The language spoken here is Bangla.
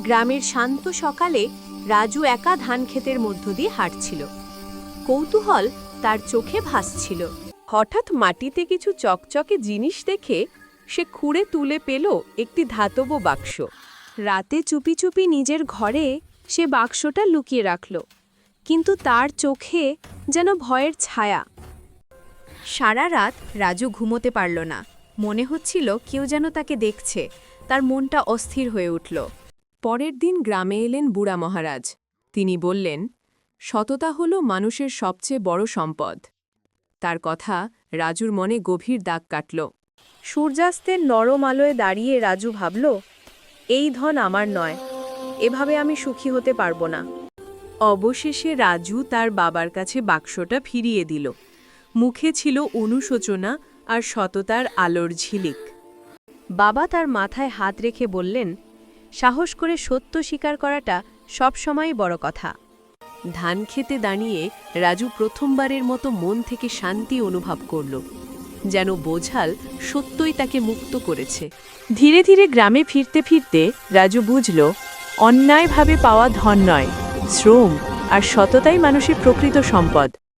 গ্রামের শান্ত সকালে রাজু একা ধান ক্ষেতের মধ্য দিয়ে হাঁটছিল। কৌতূহল তার চোখে ভাসছিল। হঠাৎ মাটিতে কিছু চকচকে জিনিস দেখে সে খুঁড়ে তুলে পেল একটি ধাতব বাক্স। রাতে চুপি চুপি নিজের ঘরে সে বাক্সটা লুকিয়ে রাখল, কিন্তু তার চোখে যেন ভয়ের ছায়া। সারা রাত রাজু ঘুমোতে পারল না। মনে হচ্ছিল কেউ যেন তাকে দেখছে। তার মনটা অস্থির হয়ে উঠল। পরের দিন গ্রামে এলেন বুড়া মহারাজ। তিনি বললেন, সততা হল মানুষের সবচেয়ে বড় সম্পদ। তার কথা রাজুর মনে গভীর দাগ কাটল। সূর্যাস্তের নরম আলোয় দাঁড়িয়ে রাজু ভাবল, এই ধন আমার নয়, এভাবে আমি সুখী হতে পারব না। অবশেষে রাজু তার বাবার কাছে বাক্সটা ফিরিয়ে দিল। মুখে ছিল অনুশোচনা আর সততার আলোর ঝিলিক। বাবা তার মাথায় হাত রেখে বললেন, সাহস করে সত্য স্বীকার করাটা সবসময়ই বড় কথা। ধান খেতে দাঁড়িয়ে রাজু প্রথমবারের মতো মন থেকে শান্তি অনুভব করল, যেন বোঝাল সত্যই তাকে মুক্ত করেছে। ধীরে ধীরে গ্রামে ফিরতে ফিরতে রাজু বুঝল, অন্যায়ভাবে পাওয়া ধন নয়, শ্রম আর সততাই মানুষের প্রকৃত সম্পদ।